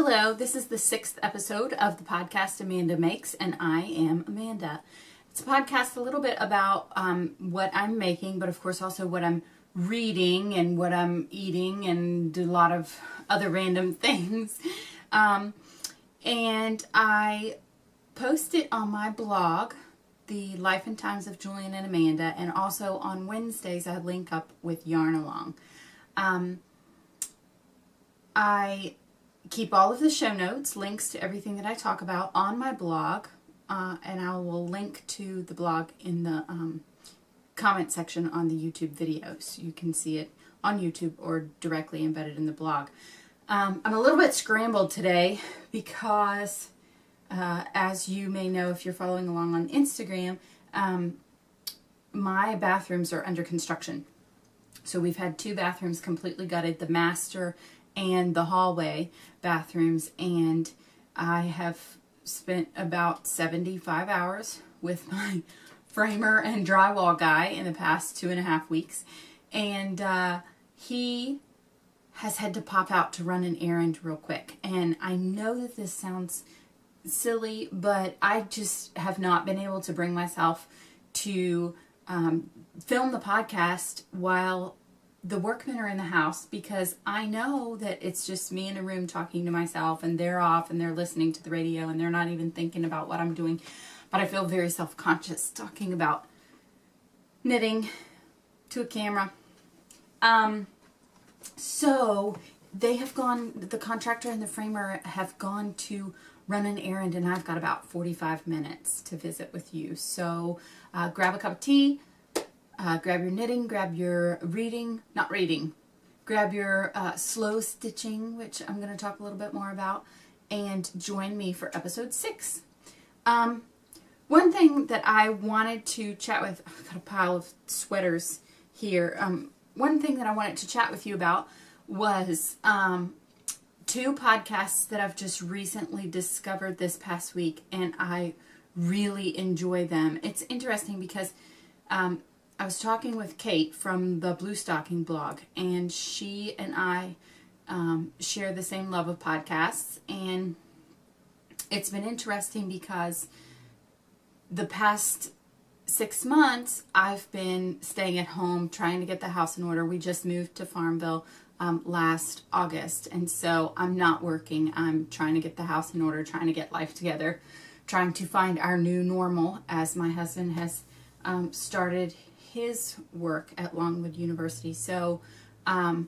Hello, this is the 6th episode of the podcast Amanda Makes, and I am Amanda. It's a podcast a little bit about what I'm making, but of course also what I'm reading and what I'm eating and a lot of other random things. And I post it on my blog, The Life and Times of Julian and Amanda, and also on Wednesdays I link up with Yarn Along. I keep all of the show notes, links to everything that I talk about on my blog, and I will link to the blog in the comment section on the YouTube videos. You can see it on YouTube or directly embedded in the blog. I'm a little bit scrambled today because, as you may know if you're following along on Instagram, my bathrooms are under construction. So we've had 2 bathrooms completely gutted, the master and the hallway bathrooms, and I have spent about 75 hours with my framer and drywall guy in the past 2.5 weeks, and he has had to pop out to run an errand real quick. And I know that this sounds silly, but I just have not been able to bring myself to film the podcast while the workmen are in the house, because I know that it's just me in a room talking to myself, and they're off and they're listening to the radio and they're not even thinking about what I'm doing. But I feel very self-conscious talking about knitting to a camera. So they have gone, the contractor and the framer have gone to run an errand, and I've got about 45 minutes to visit with you. So grab a cup of tea, grab your knitting, grab your grab your slow stitching, which I'm going to talk a little bit more about, and join me for episode 6. One thing that I wanted to chat with, I've got a pile of sweaters here. One thing that I wanted to chat with you about was 2 podcasts that I've just recently discovered this past week, and I really enjoy them. It's interesting because I was talking with Kate from the Blue Stocking blog, and she and I share the same love of podcasts, and it's been interesting because the past 6 months I've been staying at home trying to get the house in order. We just moved to Farmville last August, and so I'm not working. I'm trying to get the house in order, trying to get life together, trying to find our new normal as my husband has started his work at Longwood University. So I'm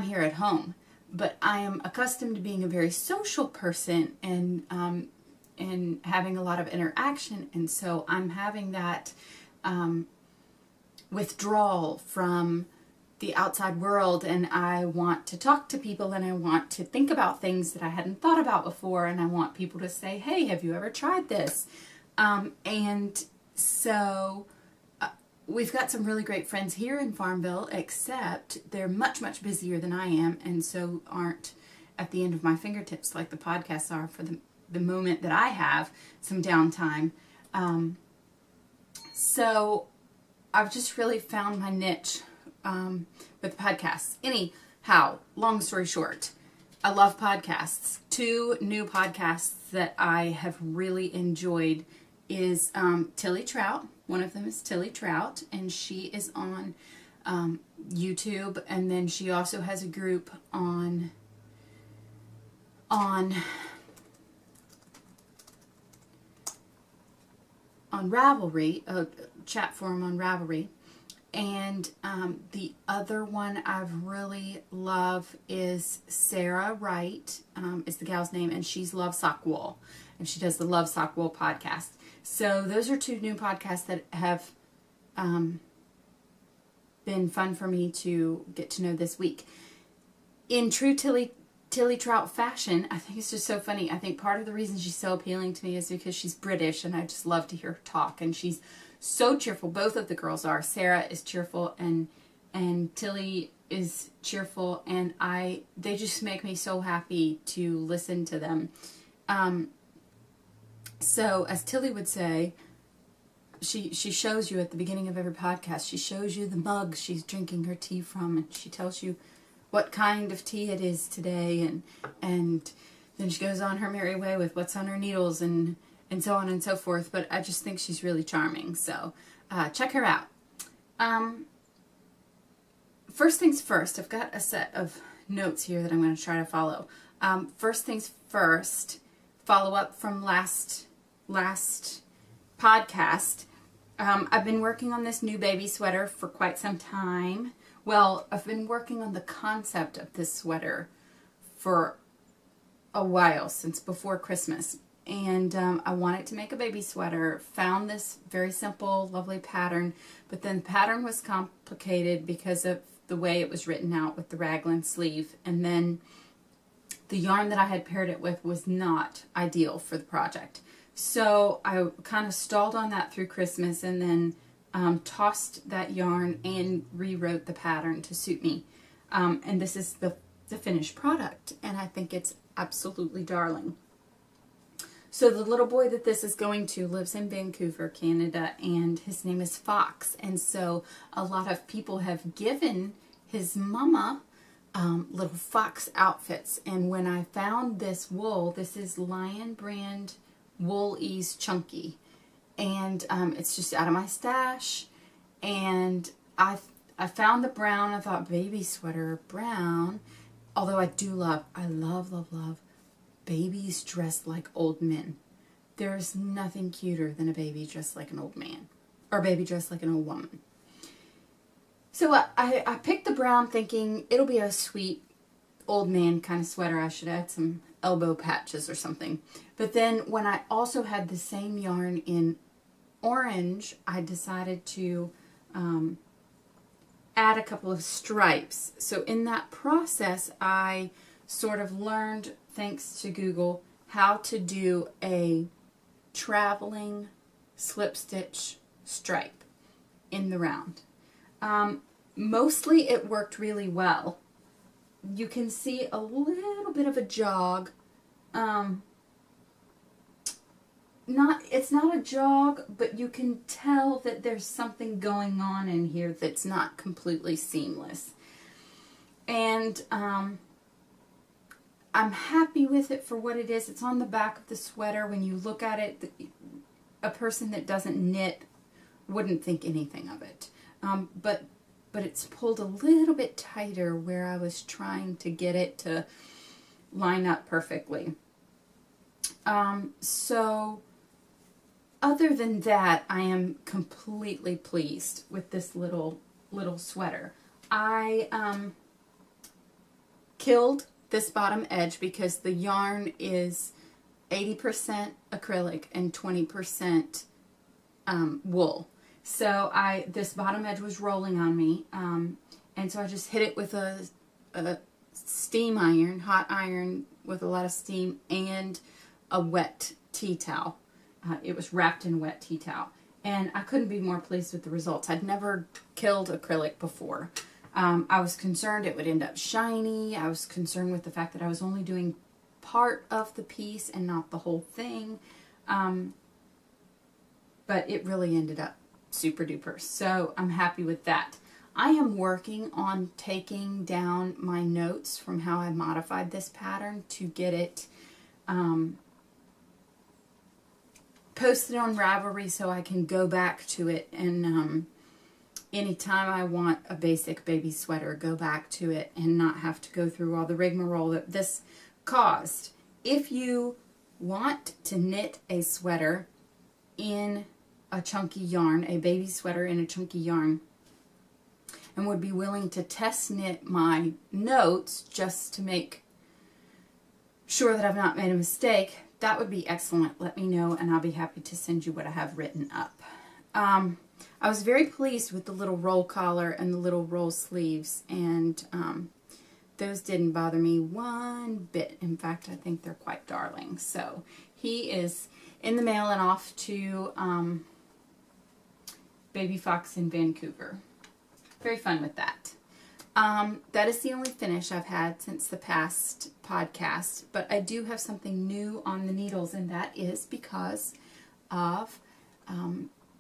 here at home, but I am accustomed to being a very social person and having a lot of interaction, and so I'm having that withdrawal from the outside world, and I want to talk to people, and I want to think about things that I hadn't thought about before, and I want people to say, hey, have you ever tried this? And so we've got some really great friends here in Farmville, except they're much, much busier than I am, and so aren't at the end of my fingertips like the podcasts are for the moment that I have some downtime. So I've just really found my niche with podcasts. Anyhow, long story short, I love podcasts. 2 new podcasts that I have really enjoyed is Tilly Trout. One of them is Tilly Trout, and she is on YouTube, and then she also has a group on Ravelry, a chat forum on Ravelry. And the other one I've really love is Sarah Wright, is the gal's name, and she's Love Sock Wool, and she does the Love Sock Wool podcast. So those are 2 new podcasts that have been fun for me to get to know this week. In true Tilly Trout fashion, I think it's just so funny. I think part of the reason she's so appealing to me is because she's British, and I just love to hear her talk, and she's so cheerful. Both of the girls are. Sarah is cheerful, and Tilly is cheerful, and they just make me so happy to listen to them. So, as Tilly would say, she shows you at the beginning of every podcast, she shows you the mug she's drinking her tea from, and she tells you what kind of tea it is today, and then she goes on her merry way with what's on her needles and so on and so forth. But I just think she's really charming. So check her out. First things first, I've got a set of notes here that I'm going to try to follow. First things first, follow up from last podcast. I've been working on this new baby sweater for quite some time. Well, I've been working on the concept of this sweater for a while, since before Christmas. And I wanted to make a baby sweater, found this very simple, lovely pattern, but then the pattern was complicated because of the way it was written out with the raglan sleeve, and then the yarn that I had paired it with was not ideal for the project. So I kind of stalled on that through Christmas, and then tossed that yarn and rewrote the pattern to suit me. And this is the finished product, and I think it's absolutely darling. So the little boy that this is going to lives in Vancouver, Canada, and his name is Fox. And so a lot of people have given his mama little fox outfits. And when I found this wool, this is Lion brand Wool Ease Chunky. And it's just out of my stash. And I found the brown. I thought baby sweater brown. Although I love babies dressed like old men. There's nothing cuter than a baby dressed like an old man. Or a baby dressed like an old woman. So I picked the brown thinking it'll be a sweet old man kind of sweater. I should add some elbow patches or something. But then when I also had the same yarn in orange, I decided to add a couple of stripes. So in that process, I sort of learned, thanks to Google, how to do a traveling slip stitch stripe in the round. Mostly it worked really well. You can see a little bit of a jog. It's not a jog, but you can tell that there's something going on in here that's not completely seamless. And I'm happy with it for what it is. It's on the back of the sweater. When you look at it, a person that doesn't knit wouldn't think anything of it. But it's pulled a little bit tighter where I was trying to get it to line up perfectly. So other than that, I am completely pleased with this little sweater. I killed this bottom edge because the yarn is 80% acrylic and 20% wool. So this bottom edge was rolling on me, and so I just hit it with a steam iron, hot iron with a lot of steam, and a wet tea towel. It was wrapped in wet tea towel, and I couldn't be more pleased with the results. I'd never killed acrylic before. I was concerned it would end up shiny. I was concerned with the fact that I was only doing part of the piece and not the whole thing, but it really ended up super duper. So I'm happy with that. I am working on taking down my notes from how I modified this pattern to get it posted on Ravelry so I can go back to it and anytime I want a basic baby sweater, go back to it and not have to go through all the rigmarole that this caused. If you want to knit a sweater in a chunky yarn, a baby sweater in a chunky yarn, and would be willing to test knit my notes just to make sure that I've not made a mistake, that would be excellent. Let me know and I'll be happy to send you what I have written up. I was very pleased with the little roll collar and the little roll sleeves, and those didn't bother me one bit. In fact, I think they're quite darling. So he is in the mail and off to Baby Fox in Vancouver. Very fun with that. That is the only finish I've had since the past podcast, but I do have something new on the needles, and that is because of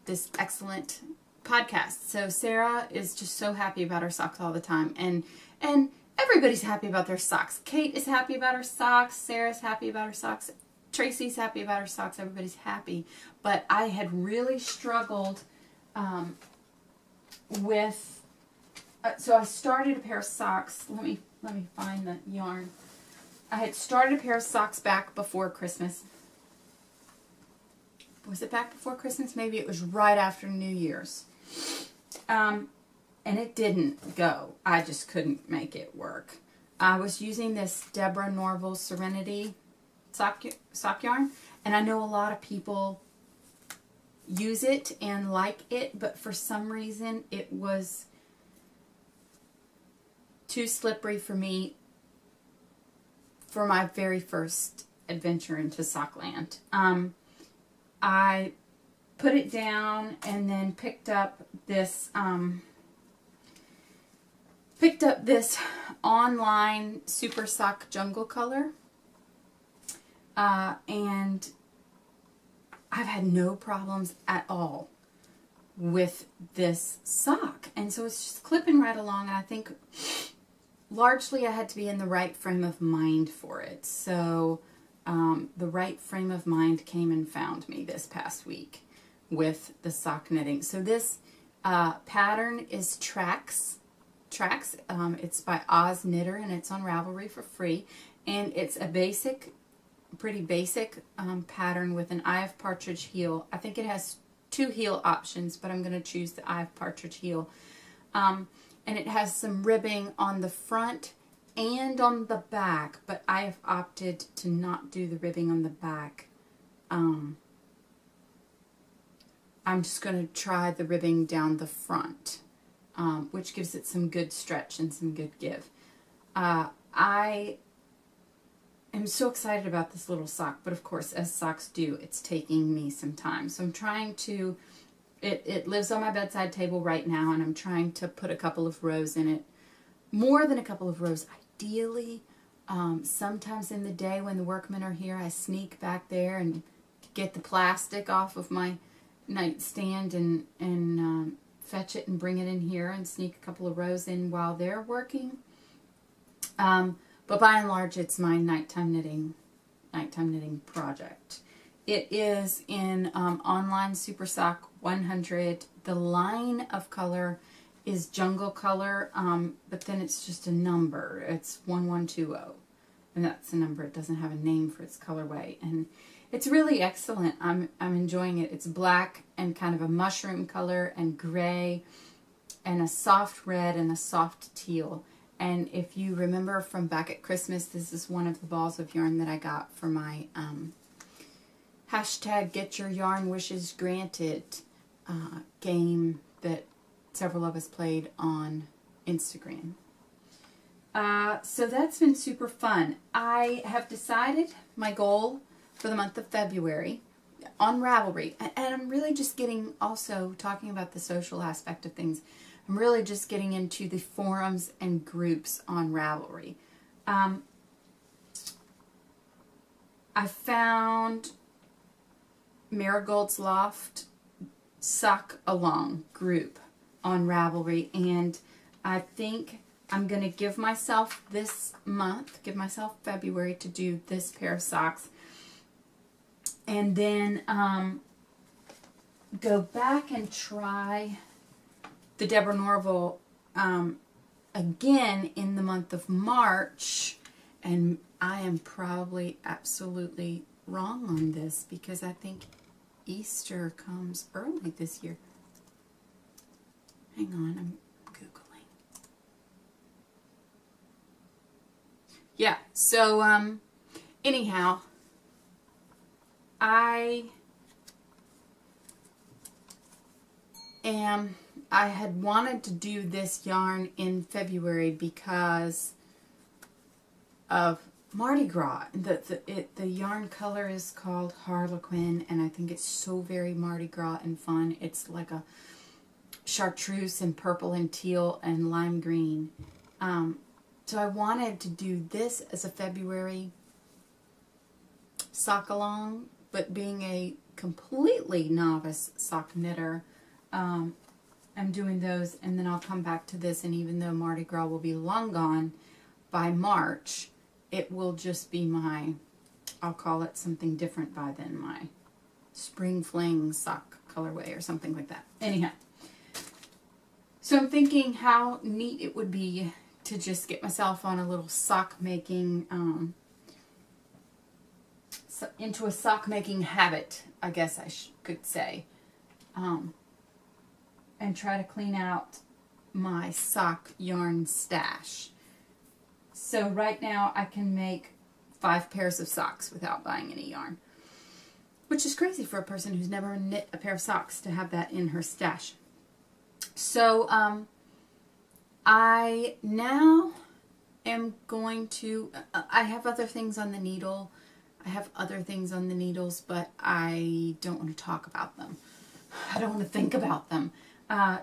this excellent podcast. So Sarah is just so happy about her socks all the time, and everybody's happy about their socks. Kate is happy about her socks. Sarah's happy about her socks. Tracy's happy about her socks. Everybody's happy. But I had really struggled with... so I started a pair of socks. Let me find the yarn. I had started a pair of socks back before Christmas. Was it back before Christmas? Maybe it was right after New Year's. And it didn't go. I just couldn't make it work. I was using this Deborah Norville Serenity sock yarn. And I know a lot of people use it and like it. But for some reason, it was too slippery for me for my very first adventure into Sockland. I put it down and then picked up this online Super Sock Jungle Color, and I've had no problems at all with this sock, and so it's just clipping right along. And I think largely I had to be in the right frame of mind for it. So the right frame of mind came and found me this past week with the sock knitting. So this pattern is Tracks. It's by Oz Knitter, and it's on Ravelry for free. And it's a pretty basic pattern with an Eye of Partridge heel. I think it has 2 heel options, but I'm going to choose the Eye of Partridge heel. And it has some ribbing on the front and on the back, but I have opted to not do the ribbing on the back. I'm just going to try the ribbing down the front, which gives it some good stretch and some good give. I am so excited about this little sock, but of course, as socks do, it's taking me some time. So I'm trying to, it lives on my bedside table right now, and I'm trying to put a couple of rows in it. More than a couple of rows, ideally. Sometimes in the day when the workmen are here, I sneak back there and get the plastic off of my nightstand and fetch it and bring it in here and sneak a couple of rows in while they're working. But by and large, it's my nighttime knitting project. It is in online Super Sock 100. The line of color is Jungle Color, but then it's just a number. It's 1120, and that's the number. It doesn't have a name for its colorway, and it's really excellent. I'm enjoying it. It's black and kind of a mushroom color and gray and a soft red and a soft teal. And if you remember from back at Christmas, this is one of the balls of yarn that I got for my hashtag Get Your Yarn Wishes Granted game that several of us played on Instagram. So that's been super fun. I have decided my goal for the month of February on Ravelry, and I'm really just getting, also talking about the social aspect of things, I'm really just getting into the forums and groups on Ravelry. I found Marigold's Loft Sock Along group on Ravelry, and I think I'm going to give myself this month, give myself February to do this pair of socks, and then go back and try the Deborah Norville again in the month of March. And I am probably absolutely wrong on this because I think Easter comes early this year. Hang on, I'm Googling. Yeah, so anyhow, I had wanted to do this yarn in February because of Mardi Gras. The yarn color is called Harlequin, and I think it's so very Mardi Gras and fun. It's like a chartreuse and purple and teal and lime green. So I wanted to do this as a February sock along, but being a completely novice sock knitter, I'm doing those, and then I'll come back to this, and even though Mardi Gras will be long gone, by March, it will just be my, I'll call it something different by then, my Spring Fling sock colorway or something like that. Anyhow, so I'm thinking how neat it would be to just get myself on a little sock making, into a sock making habit, I guess I could say, and try to clean out my sock yarn stash. So right now I can make 5 pairs of socks without buying any yarn, which is crazy for a person who's never knit a pair of socks to have that in her stash. So I now am going to, I have other things on the needle. I have other things on the needles, but I don't want to talk about them. I don't want to think about them.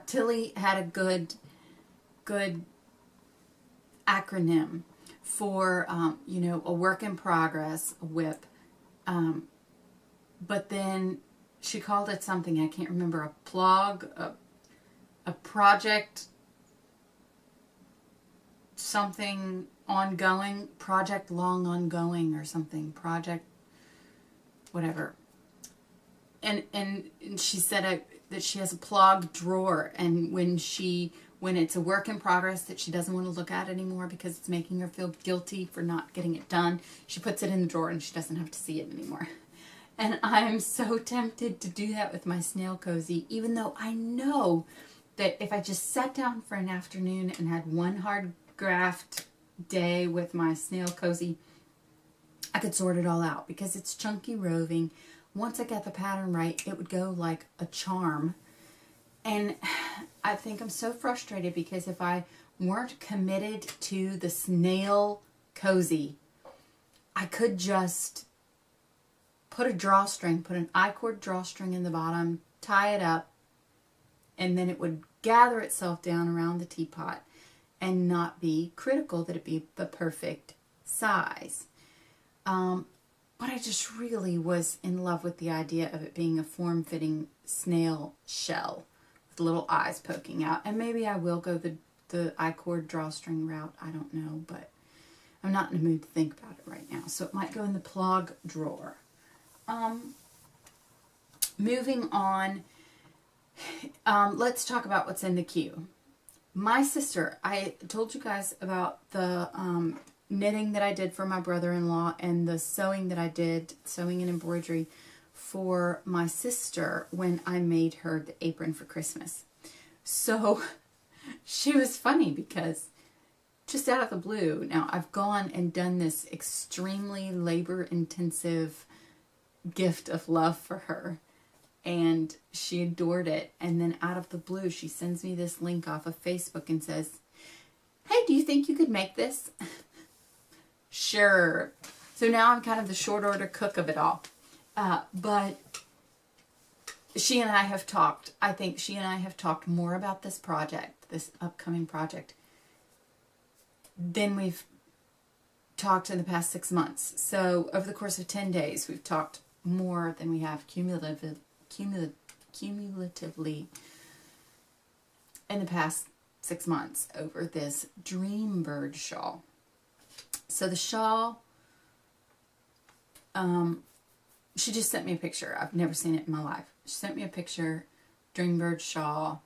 Tilly had a good acronym for, you know, a work in progress, a WIP. But then she called it something, I can't remember, a plog, a project, something ongoing, project long ongoing or something, project whatever. And she said that she has a plug drawer, and when it's a work in progress that she doesn't want to look at anymore because it's making her feel guilty for not getting it done, she puts it in the drawer and she doesn't have to see it anymore. And I'm so tempted to do that with my snail cozy, even though I know that if I just sat down for an afternoon and had one hard graft day with my snail cozy, I could sort it all out because it's chunky roving. Once I got the pattern right, it would go like a charm. And I think I'm so frustrated because if I weren't committed to the snail cozy, I could just put a drawstring, put an I-cord drawstring in the bottom, tie it up, and then it would gather itself down around the teapot and not be critical that it be the perfect size. But I just really was in love with the idea of it being a form-fitting snail shell with little eyes poking out. And maybe I will go the I-cord drawstring route. I don't know, but I'm not in the mood to think about it right now. So it might go in the plug drawer. Moving on, let's talk about what's in the queue. My sister, I told you guys about the knitting that I did for my brother-in-law and the sewing that I did, sewing and embroidery for my sister when I made her the apron for Christmas. So she was funny because just out of the blue, now I've gone and done this extremely labor-intensive gift of love for her, and she adored it. And then out of the blue, she sends me this link off of Facebook and says, "Hey, do you think you could make this?" Sure. So now I'm kind of the short order cook of it all. But she and I have talked. I think she and I have talked more about this project, this upcoming project, than we've talked in the past 6 months. So over the course of 10 days, we've talked more than we have cumulatively in the past 6 months over this Dreambird shawl. So the shawl, she just sent me a picture. I've never seen it in my life. She sent me a picture, Dreambird shawl.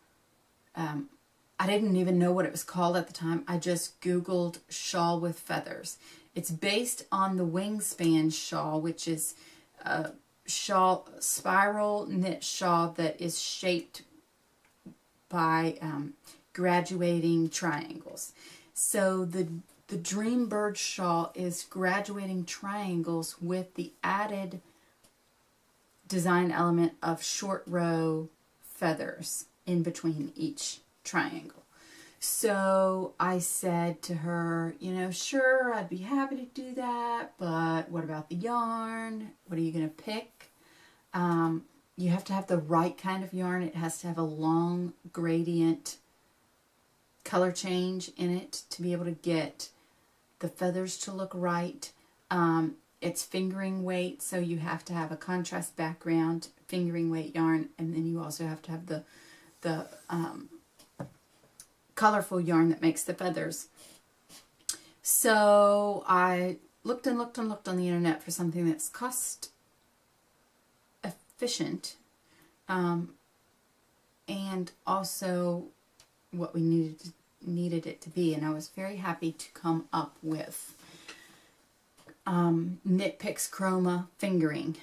I didn't even know what it was called at the time. I just Googled shawl with feathers. It's based on the Wingspan shawl, which is a shawl, spiral knit shawl that is shaped by graduating triangles. So the Dreambird shawl is graduating triangles with the added design element of short row feathers in between each triangle. So I said to her, you know, sure, I'd be happy to do that, but what about the yarn? What are you going to pick? You have to have the right kind of yarn. It has to have a long gradient color change in it to be able to get the feathers to look right. It's fingering weight, so you have to have a contrast background, fingering weight yarn, and then you also have to have the colorful yarn that makes the feathers. So I looked and looked and looked on the internet for something that's cost efficient, and also what we needed it to be. And I was very happy to come up with Knit Picks Chroma fingering,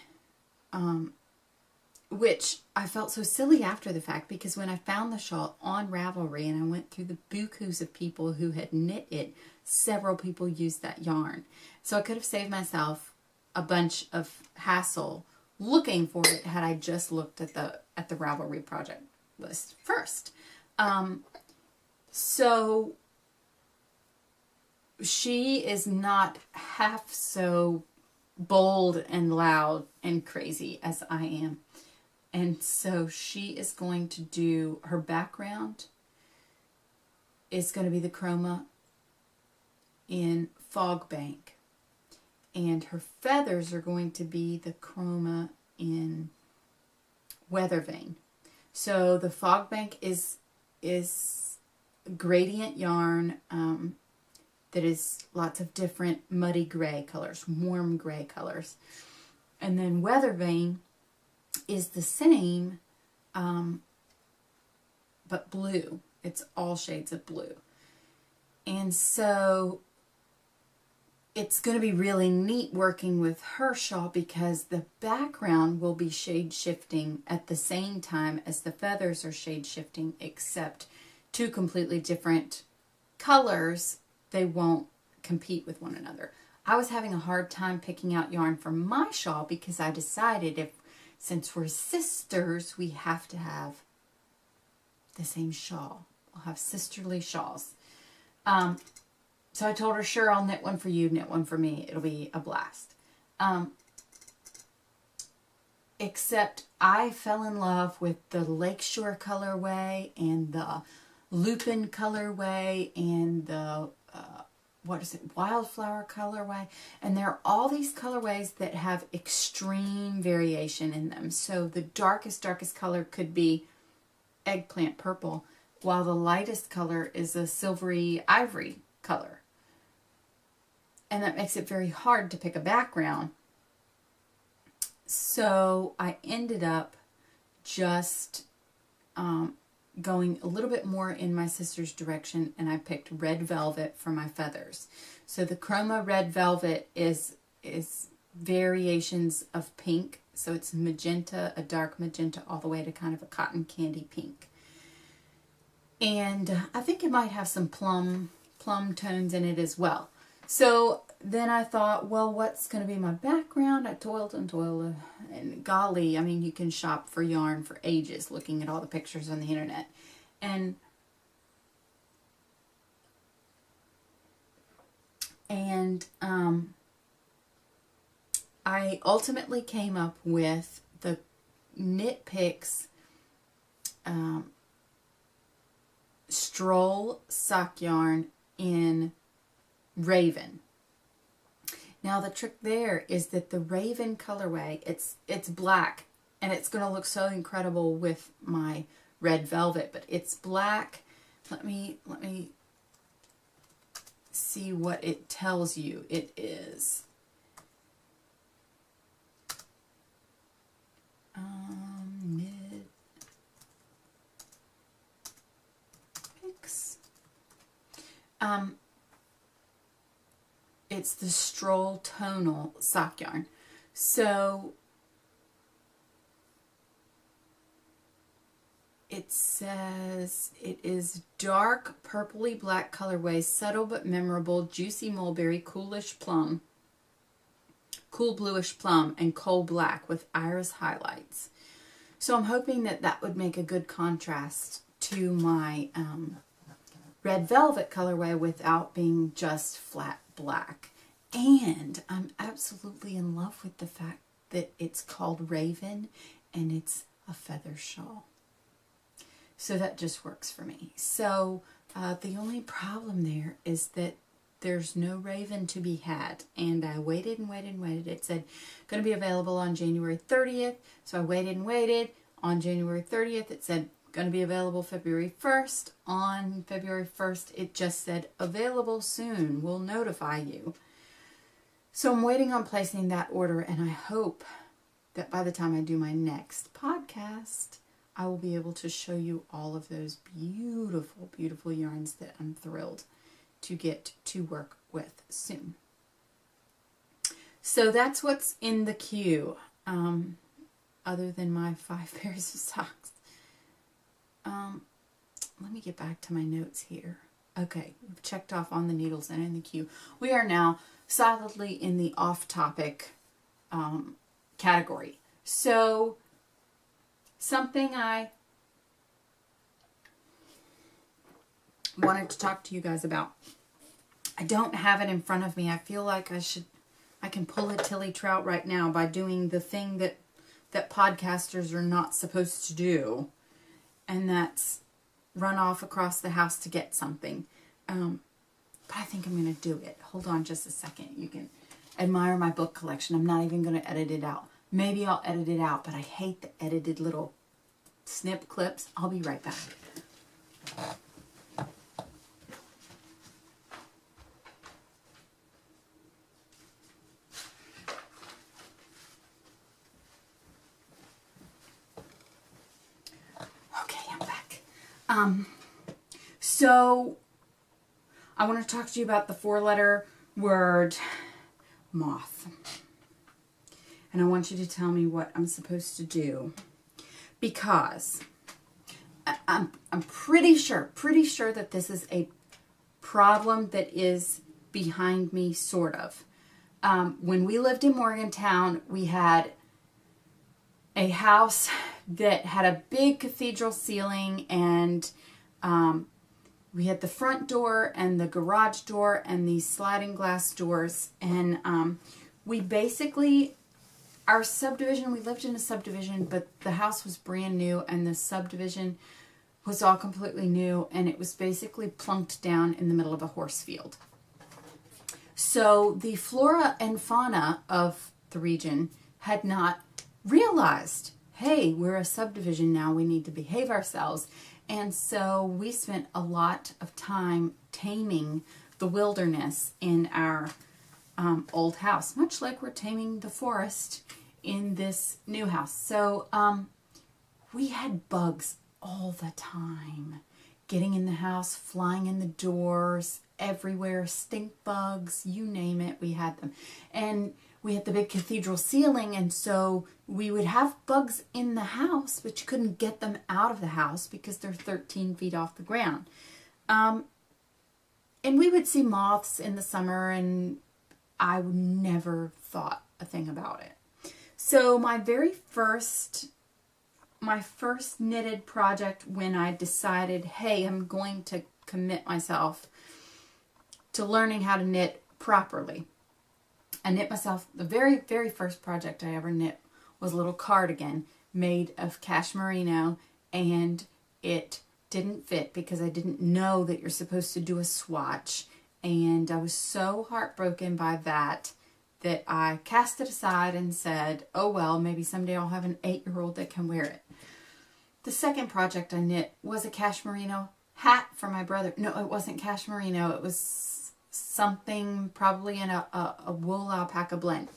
which I felt so silly after the fact, because when I found the shawl on Ravelry and I went through the bukus of people who had knit it, several people used that yarn. So I could have saved myself a bunch of hassle looking for it had I just looked at the Ravelry project list first. So she is not half so bold and loud and crazy as I am. And so she is going to do, her background is going to be the chroma in Fog Bank. And her feathers are going to be the chroma in Weather Vane. So the Fog Bank is gradient yarn that is lots of different muddy gray colors, warm gray colors. And then Weather Vane is the same, but blue. It's all shades of blue. And so it's going to be really neat working with her shawl, because the background will be shade shifting at the same time as the feathers are shade shifting, except two completely different colors. They won't compete with one another. I was having a hard time picking out yarn for my shawl, because I decided since we're sisters, we have to have the same shawl. We'll have sisterly shawls. So I told her, sure, I'll knit one for you, knit one for me. It'll be a blast. Except I fell in love with the Lakeshore colorway and the Lupin colorway and the, Wildflower colorway. And there are all these colorways that have extreme variation in them. So the darkest color could be eggplant purple, while the lightest color is a silvery ivory color. And that makes it very hard to pick a background. So I ended up just going a little bit more in my sister's direction, and I picked red velvet for my feathers. So the chroma red velvet is variations of pink. So it's magenta, a dark magenta, all the way to kind of a cotton candy pink. And I think it might have some plum tones in it as well. So then I thought, well, what's going to be my background? I toiled and toiled, and golly, I mean, you can shop for yarn for ages looking at all the pictures on the internet. And I ultimately came up with the Knit Picks Stroll sock yarn in Raven. Now the trick there is that the Raven colorway, it's black, and it's going to look so incredible with my red velvet, but it's black. Let me see what it tells you it is. Knit Picks. It's the Stroll Tonal sock yarn. So it says it is dark purpley black colorway, subtle but memorable, juicy mulberry, coolish plum, cool bluish plum, and coal black with iris highlights. So I'm hoping that that would make a good contrast to my red velvet colorway without being just flat black. And I'm absolutely in love with the fact that it's called Raven and it's a feather shawl. So that just works for me. So the only problem there is that there's no Raven to be had. And I waited and waited and waited. It said going to be available on January 30th. So I waited and waited. On January 30th it said going to be available February 1st. On February 1st, it just said available soon. We'll notify you. So I'm waiting on placing that order, and I hope that by the time I do my next podcast, I will be able to show you all of those beautiful, beautiful yarns that I'm thrilled to get to work with soon. So that's what's in the queue, other than my 5 pairs of socks. Let me get back to my notes here. Okay, we've checked off on the needles and in the queue. We are now solidly in the off-topic category. So, something I wanted to talk to you guys about. I don't have it in front of me. I feel like I can pull a Tilly Trout right now by doing the thing that podcasters are not supposed to do. And that's run off across the house to get something. But I think I'm going to do it. Hold on just a second. You can admire my book collection. I'm not even going to edit it out. Maybe I'll edit it out, but I hate the edited little snip clips. I'll be right back. Okay, I'm back. So I want to talk to you about the 4-letter word moth. And I want you to tell me what I'm supposed to do, because I'm pretty sure that this is a problem that is behind me, sort of. When we lived in Morgantown, we had a house that had a big cathedral ceiling, and we had the front door and the garage door and these sliding glass doors. And we basically, our subdivision, we lived in a subdivision, but the house was brand new and the subdivision was all completely new, and it was basically plunked down in the middle of a horse field. So the flora and fauna of the region had not realized, hey, we're a subdivision now, we need to behave ourselves. And so we spent a lot of time taming the wilderness in our old house, much like we're taming the forest in this new house. So we had bugs all the time, getting in the house, flying in the doors, everywhere, stink bugs, you name it, we had them. And we had the big cathedral ceiling, and so we would have bugs in the house, but you couldn't get them out of the house because they're 13 feet off the ground. And we would see moths in the summer, and I never thought a thing about it. So my first knitted project, when I decided, hey, I'm going to commit myself to learning how to knit properly. I knit myself, the very, very first project I ever knit was a little cardigan made of cashmerino, and it didn't fit because I didn't know that you're supposed to do a swatch, and I was so heartbroken by that I cast it aside and said, oh well, maybe someday I'll have an 8-year-old that can wear it. The second project I knit was a cashmerino hat for my brother. No, it wasn't cashmerino, it was something probably in a wool alpaca blend.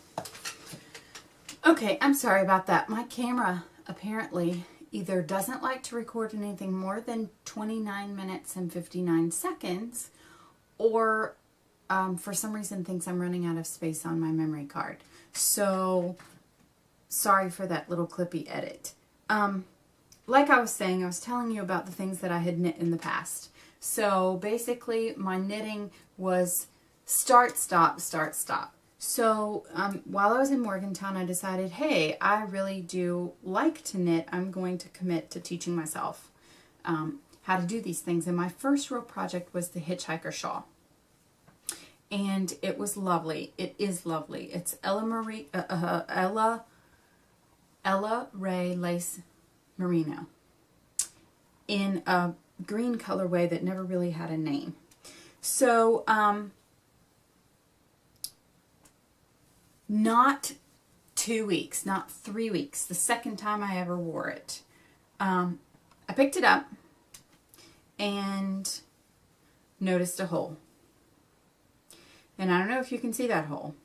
Okay, I'm sorry about that. My camera apparently either doesn't like to record anything more than 29 minutes and 59 seconds, or for some reason thinks I'm running out of space on my memory card. So, sorry for that little clippy edit. Like I was saying, I was telling you about the things that I had knit in the past. So, basically, my knitting was start, stop, start, stop. So, while I was in Morgantown, I decided, hey, I really do like to knit. I'm going to commit to teaching myself how to do these things. And my first real project was the hitchhiker shawl. And it was lovely. It is lovely. It's Ella Ray Lace Merino in a green colorway that never really had a name. So, not 2 weeks, not 3 weeks, the second time I ever wore it, I I picked it up and noticed a hole. And I don't know if you can see that hole,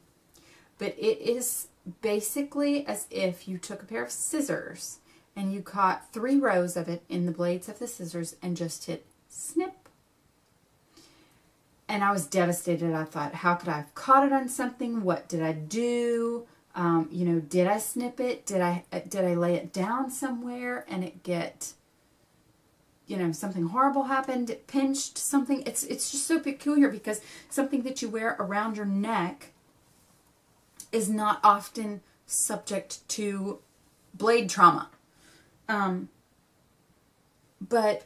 but it is basically as if you took a pair of scissors and you caught 3 rows of it in the blades of the scissors and just hit snip. And I was devastated. I thought, how could I have caught it on something? What did I do? You know, did I snip it? Did I lay it down somewhere and it get, you know, something horrible happened? It pinched something. It's just so peculiar because something that you wear around your neck is not often subject to blade trauma. But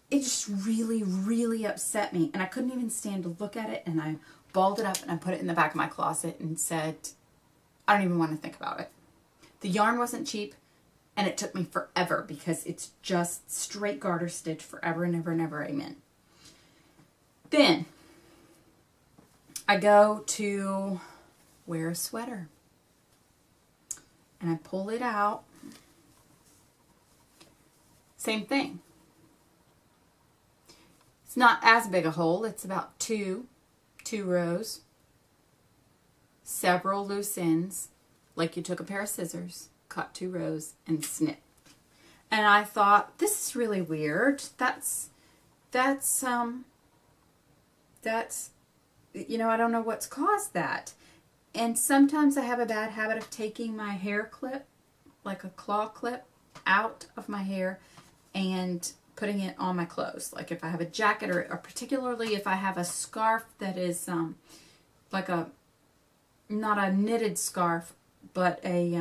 it just really, really upset me. And I couldn't even stand to look at it. And I balled it up and I put it in the back of my closet and said, I don't even want to think about it. The yarn wasn't cheap. And it took me forever because it's just straight garter stitch forever and ever and ever. Amen. Then I go to wear a sweater. And I pull it out. Same thing. It's not as big a hole. It's about two rows. Several loose ends. Like you took a pair of scissors, cut 2 rows, and snip. And I thought, this is really weird. That's, you know, I don't know what's caused that. And sometimes I have a bad habit of taking my hair clip, like a claw clip, out of my hair and putting it on my clothes. Like if I have a jacket or particularly if I have a scarf that is like a, not a knitted scarf, but a,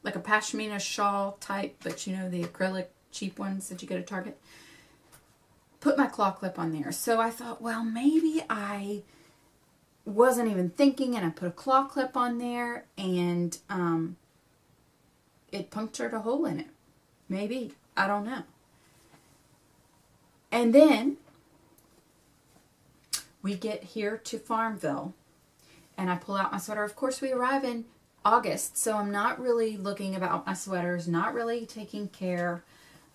like a pashmina shawl type, but you know, the acrylic cheap ones that you get at Target. Put my claw clip on there. So I thought, well, maybe I wasn't even thinking and I put a claw clip on there and it punctured a hole in it. Maybe. I don't know. And then we get here to Farmville and I pull out my sweater. Of course, we arrive in August, so I'm not really looking about my sweaters, not really taking care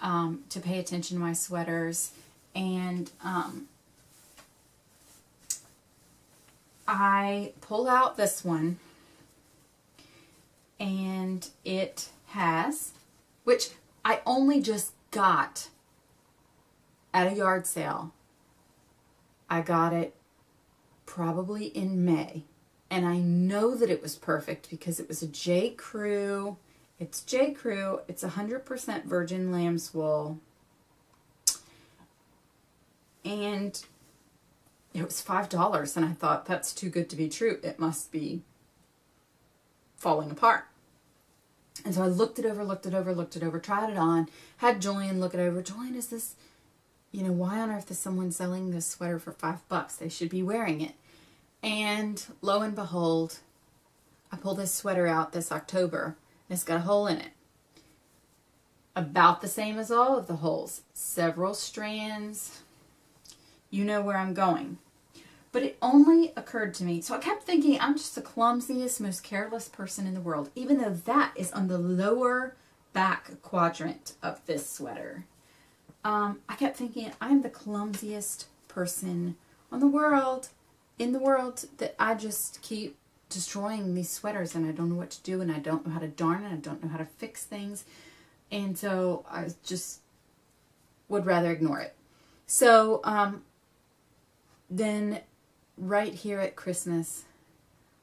to pay attention to my sweaters. And I pull out this one and it has, which I only just got at a yard sale. I got it probably in May. And I know that it was perfect because it was a J. Crew. It's J. Crew. It's 100% virgin lamb's wool. And it was $5. And I thought, that's too good to be true. It must be falling apart. And so I looked it over, tried it on, had Julian look it over. Julian, is this, you know, why on earth is someone selling this sweater for $5? They should be wearing it. And lo and behold, I pulled this sweater out this October. And it's got a hole in it. About the same as all of the holes. Several strands. You know where I'm going. But it only occurred to me. So I kept thinking, I'm just the clumsiest, most careless person in the world. Even though that is on the lower back quadrant of this sweater. I kept thinking, I'm the clumsiest person in the world, that I just keep destroying these sweaters and I don't know what to do and I don't know how to darn it, I don't know how to fix things. And so I just would rather ignore it. So then right here at Christmas,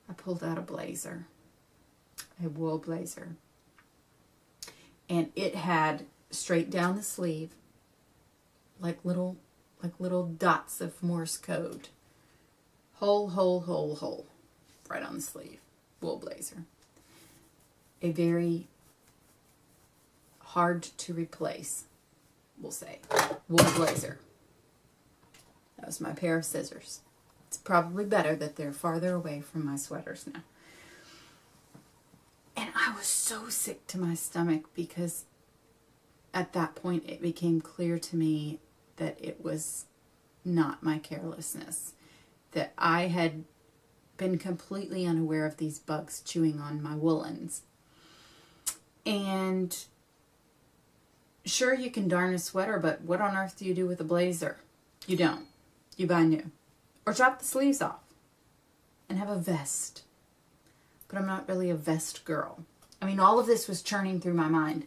I pulled out a blazer, a wool blazer. And it had straight down the sleeve, like little dots of Morse code. Hole, hole, hole, hole. Right on the sleeve. Wool blazer. A very hard to replace, we'll say, wool blazer. That was my pair of scissors. It's probably better that they're farther away from my sweaters now. And I was so sick to my stomach because at that point it became clear to me that it was not my carelessness. That I had been completely unaware of these bugs chewing on my woolens. And sure, you can darn a sweater, but what on earth do you do with a blazer? You don't. You buy new. Or drop the sleeves off and have a vest. But I'm not really a vest girl. I mean, all of this was churning through my mind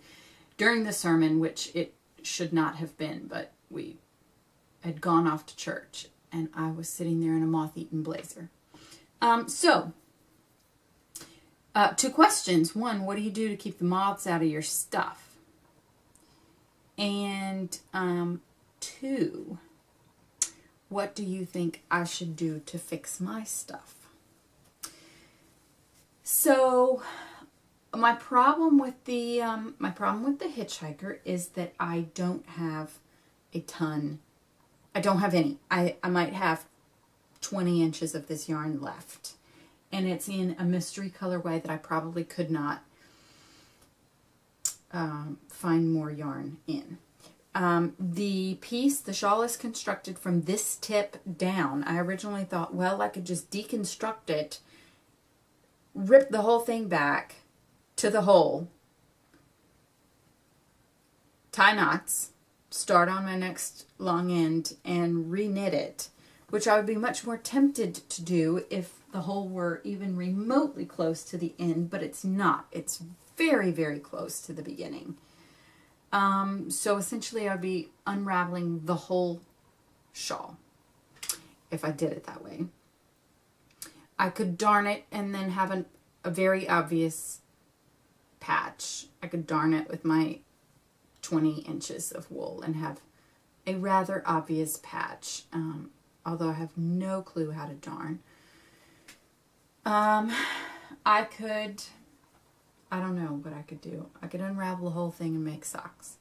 during the sermon, which it should not have been, but we had gone off to church, and I was sitting there in a moth-eaten blazer. Two questions. One, what do you do to keep the moths out of your stuff? And two, what do you think I should do to fix my stuff? So, my problem with the hitchhiker is that I don't have a ton. I don't have any. I might have 20 inches of this yarn left. And it's in a mystery colorway that I probably could not find more yarn in. The piece, the shawl, is constructed from this tip down. I originally thought, well, I could just deconstruct it, rip the whole thing back to the hole, tie knots, start on my next long end, and reknit it, which I would be much more tempted to do if the hole were even remotely close to the end, but it's not. It's very, very close to the beginning. So essentially I'd be unraveling the whole shawl if I did it that way. I could darn it and then have a very obvious patch. I could darn it with my 20 inches of wool and have a rather obvious patch, although I have no clue how to darn. I don't know what I could do. I could unravel the whole thing and make socks.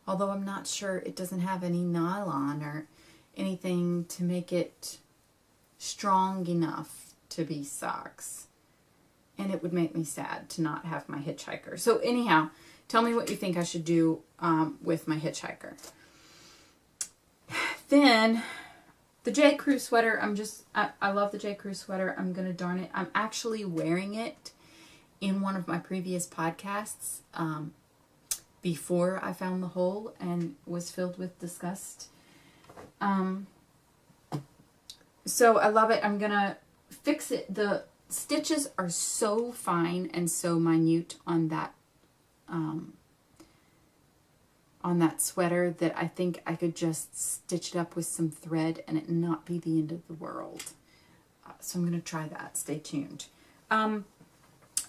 Although I'm not sure, it doesn't have any nylon or anything to make it strong enough to be socks. And it would make me sad to not have my hitchhiker. So anyhow, tell me what you think I should do with my hitchhiker. Then, the J. Crew sweater, I love the J. Crew sweater. I'm going to darn it. I'm actually wearing it in one of my previous podcasts before I found the hole and was filled with disgust. So I love it. I'm going to fix it. The stitches are so fine and so minute on that sweater that I think I could just stitch it up with some thread and it not be the end of the world. So I'm going to try that. Stay tuned.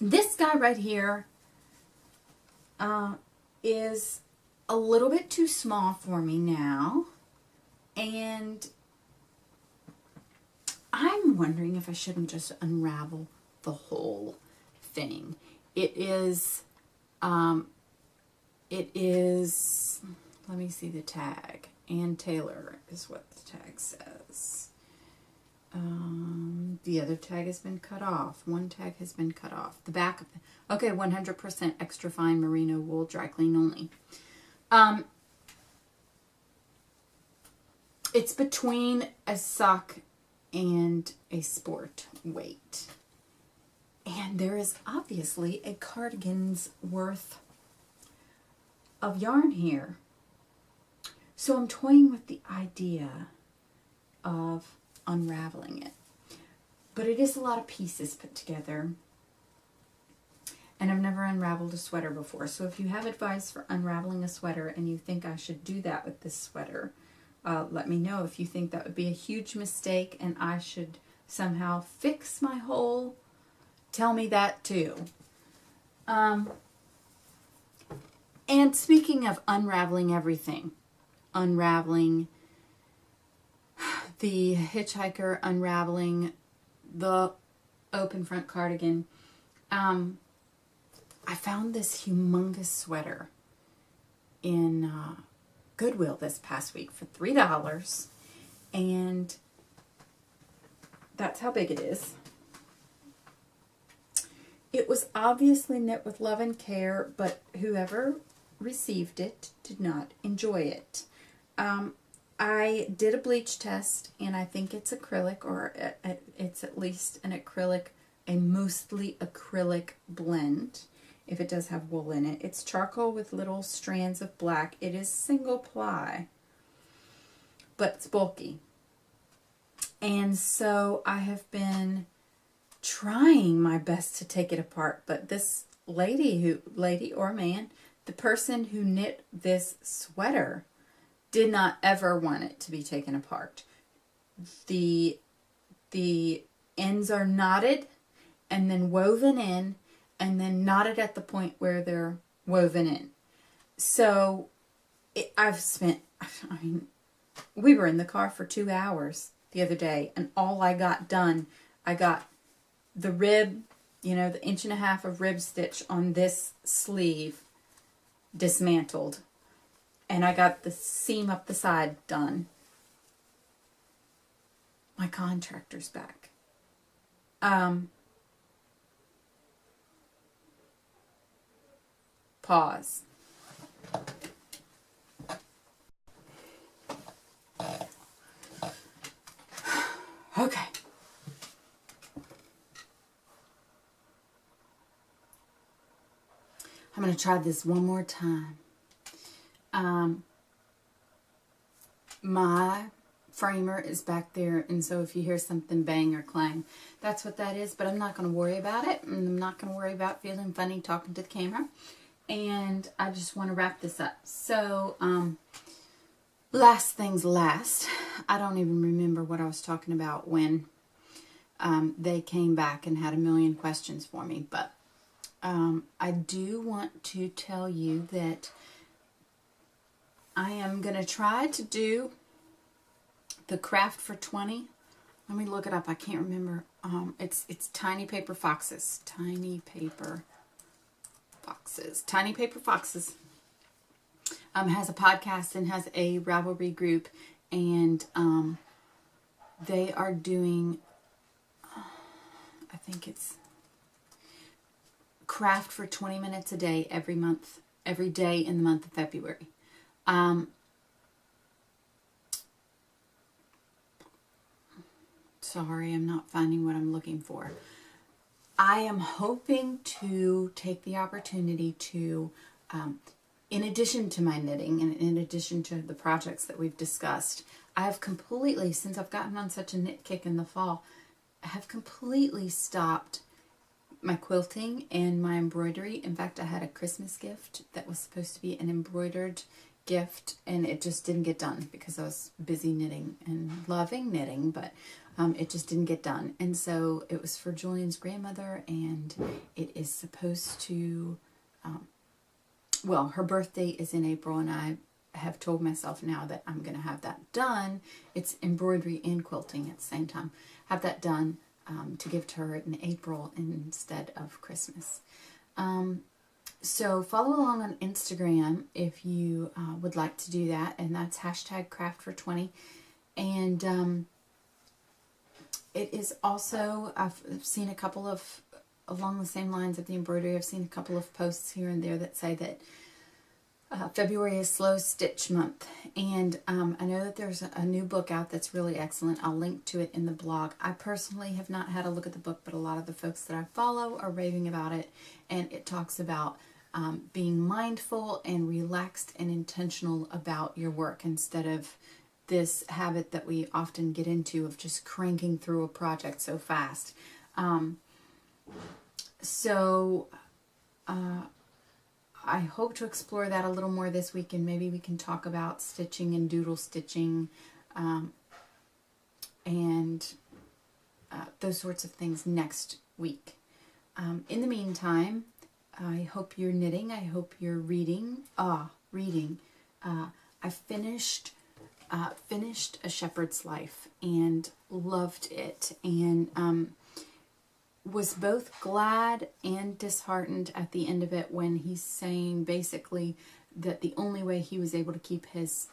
This guy right here is a little bit too small for me now, and I'm wondering if I shouldn't just unravel the whole thing. It is, let me see the tag. Ann Taylor is what the tag says. The other tag has been cut off. One tag has been cut off. The back of the, okay, 100% extra fine merino wool, dry clean only. It's between a sock and a sport weight. And there is obviously a cardigan's worth of yarn here. So I'm toying with the idea of unraveling it. But it is a lot of pieces put together. And I've never unraveled a sweater before. So if you have advice for unraveling a sweater and you think I should do that with this sweater, let me know. If you think that would be a huge mistake and I should somehow fix my hole, tell me that too. And speaking of unraveling everything, unraveling the hitchhiker, unraveling the open front cardigan, I found this humongous sweater in Goodwill this past week for $3, and that's how big it is. It was obviously knit with love and care, but whoever received it did not enjoy it. I did a bleach test, and I think it's acrylic, or it's at least an acrylic, a mostly acrylic blend. if it does have wool in it. It's charcoal with little strands of black. It is single ply, but it's bulky. And so I have been trying my best to take it apart, but this lady or man, the person who knit this sweater did not ever want it to be taken apart. The ends are knotted and then woven in, and then knotted at the point where they're woven in. So we were in the car for 2 hours the other day, and all I got done, I got the rib, the 1.5 inch of rib stitch on this sleeve dismantled, and I got the seam up the side done. My contractor's back. Pause. Okay. I'm going to try this one more time. My framer is back there, and so if you hear something bang or clang, that's what that is, but I'm not going to worry about it, and I'm not going to worry about feeling funny talking to the camera, and I just want to wrap this up. So, last things last, I don't even remember what I was talking about when they came back and had a million questions for me, but I do want to tell you that I am going to try to do the Craft for 20. Let me look it up. I can't remember. It's Tiny Paper Foxes. Tiny Paper Foxes. Tiny Paper Foxes. Has a podcast and has a Ravelry group, and they are doing, I think it's craft for 20 minutes a day every month, every day in the month of February. Sorry, I'm not finding what I'm looking for. I am hoping to take the opportunity to, in addition to my knitting and in addition to the projects that we've discussed, I have completely, since I've gotten on such a knit kick in the fall, I have completely stopped my quilting and my embroidery. In fact, I had a Christmas gift that was supposed to be an embroidered gift, and it just didn't get done because I was busy knitting and loving knitting, but it just didn't get done. And so it was for Julian's grandmother, and it is supposed to, well, her birthday is in April, and I have told myself now that I'm going to have that done. It's embroidery and quilting at the same time. Have that done to give to her in April instead of Christmas. So follow along on Instagram if you would like to do that, and that's #craftfor20. And it is also, I've seen a couple of, along the same lines of the embroidery, I've seen a couple of posts here and there that say that February is slow stitch month, and I know that there's a new book out that's really excellent. I'll link to it in the blog. I personally have not had a look at the book, but a lot of the folks that I follow are raving about it, and it talks about being mindful and relaxed and intentional about your work instead of this habit that we often get into of just cranking through a project so fast. I hope to explore that a little more this week, and maybe we can talk about stitching and doodle stitching and those sorts of things next week. In the meantime, I hope you're knitting. I hope you're reading. Reading. I finished A Shepherd's Life and loved it, and was both glad and disheartened at the end of it when he's saying basically that the only way he was able to keep his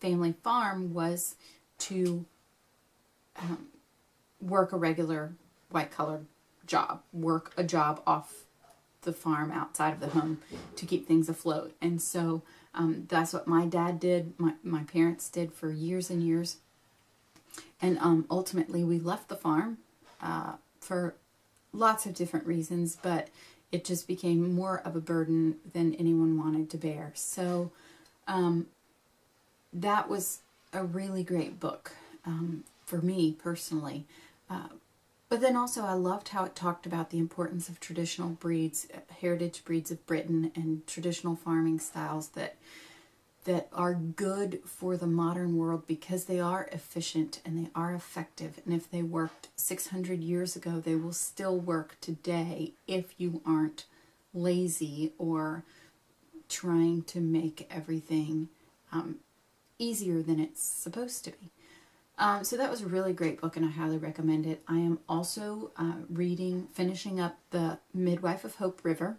family farm was to work a regular white-collar job, work a job off the farm outside of the home to keep things afloat. And so that's what my dad did, my parents did for years and years. And ultimately we left the farm for lots of different reasons, but it just became more of a burden than anyone wanted to bear. So that was a really great book for me personally. But then also I loved how it talked about the importance of traditional breeds, heritage breeds of Britain, and traditional farming styles that are good for the modern world because they are efficient and they are effective. And if they worked 600 years ago, they will still work today if you aren't lazy or trying to make everything easier than it's supposed to be. So that was a really great book, and I highly recommend it. I am also finishing up The Midwife of Hope River.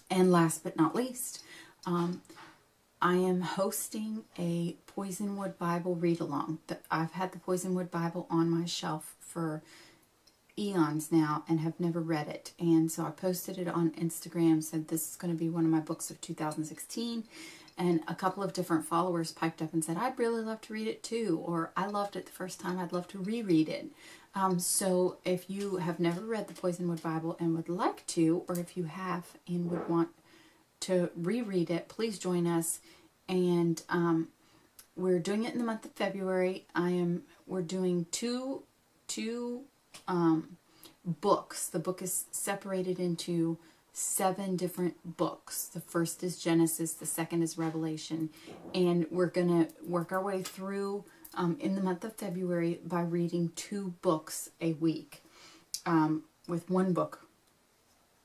And last but not least, I am hosting a Poisonwood Bible read-along. I've had the Poisonwood Bible on my shelf for eons now and have never read it. And so I posted it on Instagram, said this is going to be one of my books of 2016. And a couple of different followers piped up and said, I'd really love to read it too. Or I loved it the first time, I'd love to reread it. So if you have never read the Poisonwood Bible and would like to, or if you have and would want to reread it, please join us. And we're doing it in the month of February. We're doing two books. The book is separated into 7 different books. The first is Genesis, the second is Revelation, and we're going to work our way through in the month of February by reading 2 books a week, with 1 book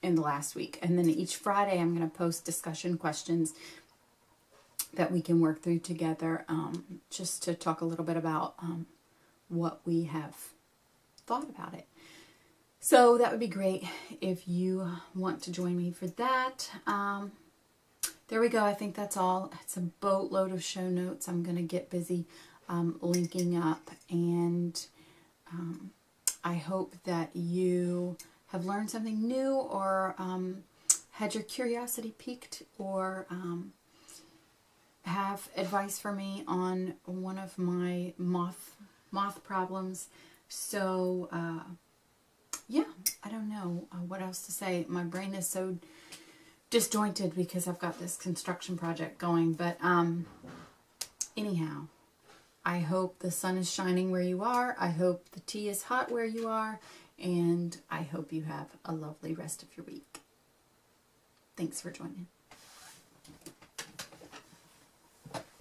in the last week. And then each Friday I'm going to post discussion questions that we can work through together, just to talk a little bit about what we have thought about it. So that would be great if you want to join me for that. There we go. I think that's all. It's a boatload of show notes. I'm going to get busy linking up, and I hope that you have learned something new, or had your curiosity piqued, or have advice for me on one of my moth problems. So yeah, I don't know what else to say. My brain is so disjointed because I've got this construction project going. But anyhow, I hope the sun is shining where you are. I hope the tea is hot where you are. And I hope you have a lovely rest of your week. Thanks for joining.